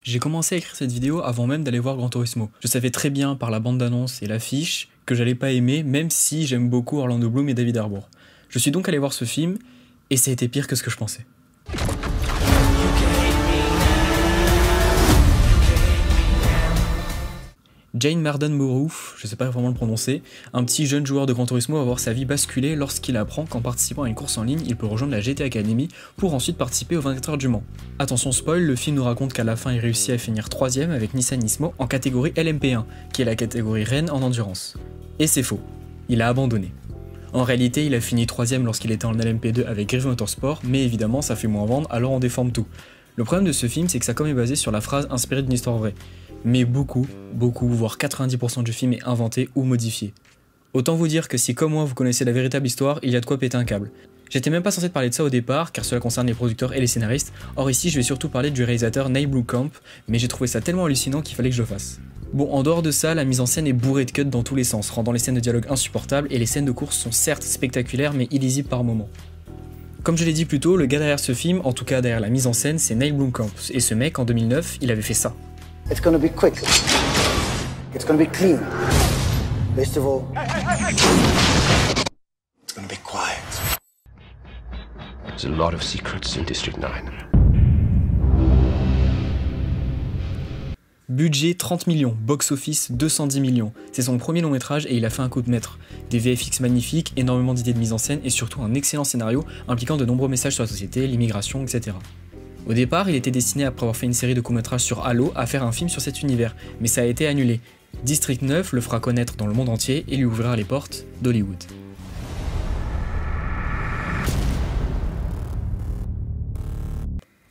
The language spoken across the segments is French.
J'ai commencé à écrire cette vidéo avant même d'aller voir Gran Turismo. Je savais très bien par la bande-annonce et l'affiche que j'allais pas aimer, même si j'aime beaucoup Orlando Bloom et David Harbour. Je suis donc allé voir ce film, et ça a été pire que ce que je pensais. Jane Marden-Moreau, je sais pas vraiment le prononcer, un petit jeune joueur de Gran Turismo va voir sa vie basculer lorsqu'il apprend qu'en participant à une course en ligne, il peut rejoindre la GT Academy pour ensuite participer aux 24 heures du Mans. Attention spoil, le film nous raconte qu'à la fin il réussit à finir 3ème avec Nissan Nismo en catégorie LMP1, qui est la catégorie reine en endurance. Et c'est faux, il a abandonné. En réalité, il a fini 3ème lorsqu'il était en LMP2 avec Grid Motorsport, mais évidemment ça fait moins vendre, alors on déforme tout. Le problème de ce film, c'est que sa com est basée sur la phrase inspirée d'une histoire vraie. Mais beaucoup, voire 90% du film est inventé ou modifié. Autant vous dire que si comme moi vous connaissez la véritable histoire, il y a de quoi péter un câble. J'étais même pas censé parler de ça au départ, car cela concerne les producteurs et les scénaristes, or ici je vais surtout parler du réalisateur Neil Blomkamp, mais j'ai trouvé ça tellement hallucinant qu'il fallait que je le fasse. Bon, en dehors de ça, la mise en scène est bourrée de cuts dans tous les sens, rendant les scènes de dialogue insupportables, et les scènes de course sont certes spectaculaires mais illisibles par moments. Comme je l'ai dit plus tôt, le gars derrière ce film, en tout cas derrière la mise en scène, c'est Neil Blomkamp, et ce mec en 2009, il avait fait ça. It's gonna be quick. It's gonna be clean. Best of all, it's gonna be quiet. There's a lot of secrets in District 9. Budget 30 millions, box-office 210 millions. C'est son premier long métrage et il a fait un coup de maître. Des VFX magnifiques, énormément d'idées de mise en scène et surtout un excellent scénario impliquant de nombreux messages sur la société, l'immigration, etc. Au départ, il était destiné, après avoir fait une série de courts-métrages sur Halo, à faire un film sur cet univers, mais ça a été annulé. District 9 le fera connaître dans le monde entier et lui ouvrira les portes d'Hollywood.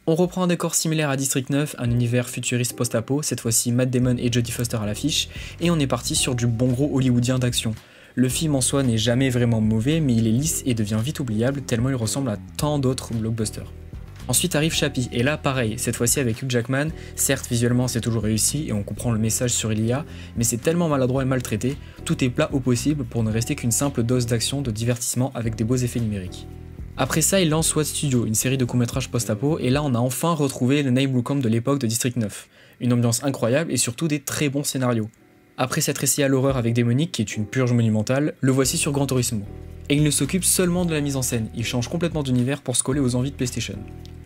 On reprend un décor similaire à District 9, un univers futuriste post-apo, cette fois-ci Matt Damon et Jodie Foster à l'affiche, et on est parti sur du bon gros hollywoodien d'action. Le film en soi n'est jamais vraiment mauvais, mais il est lisse et devient vite oubliable tellement il ressemble à tant d'autres blockbusters. Ensuite arrive Chappie, et là pareil, cette fois-ci avec Hugh Jackman, certes visuellement c'est toujours réussi et on comprend le message sur l'IA, mais c'est tellement maladroit et maltraité, tout est plat au possible pour ne rester qu'une simple dose d'action, de divertissement avec des beaux effets numériques. Après ça, il lance SWAT Studio, une série de courts-métrages post-apo, et là on a enfin retrouvé le Neil Blomkamp de l'époque de District 9. Une ambiance incroyable et surtout des très bons scénarios. Après s'être essayé à l'horreur avec Démonique, qui est une purge monumentale, le voici sur Gran Turismo. Et il ne s'occupe seulement de la mise en scène, il change complètement d'univers pour se coller aux envies de PlayStation.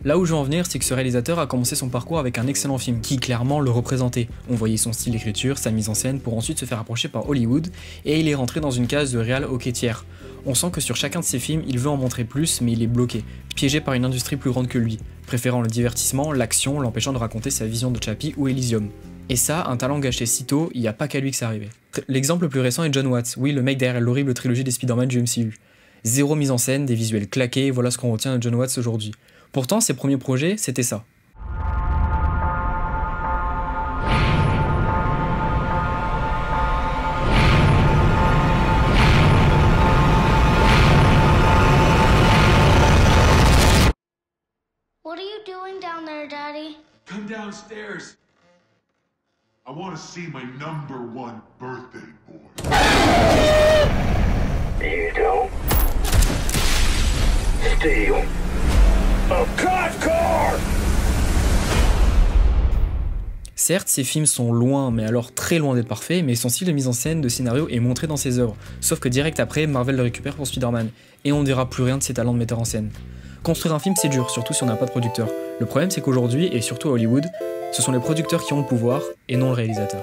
Là où je veux en venir, c'est que ce réalisateur a commencé son parcours avec un excellent film qui clairement le représentait. On voyait son style d'écriture, sa mise en scène pour ensuite se faire approcher par Hollywood et il est rentré dans une case de réal hockey tiers. On sent que sur chacun de ses films, il veut en montrer plus mais il est bloqué, piégé par une industrie plus grande que lui, préférant le divertissement, l'action, l'empêchant de raconter sa vision de Chappie ou Elysium. Et ça, un talent gâché si tôt, il n'y a pas qu'à lui que ça arrivait. L'exemple le plus récent est John Watts, oui le mec derrière l'horrible trilogie des Spider-Man du MCU. Zéro mise en scène, des visuels claqués, voilà ce qu'on retient de John Watts aujourd'hui. Pourtant, ses premiers projets, c'était ça. What are you doing down there, Daddy? Come downstairs. I want to see my #1 birthday boy. You don't steal a cop car! Certes, ces films sont loin, mais alors très loin d'être parfaits, mais son style de mise en scène, de scénario est montré dans ses œuvres. Sauf que direct après, Marvel le récupère pour Spider-Man, et on ne dira plus rien de ses talents de metteur en scène. Construire un film c'est dur, surtout si on n'a pas de producteur. Le problème c'est qu'aujourd'hui, et surtout à Hollywood, ce sont les producteurs qui ont le pouvoir, et non le réalisateur.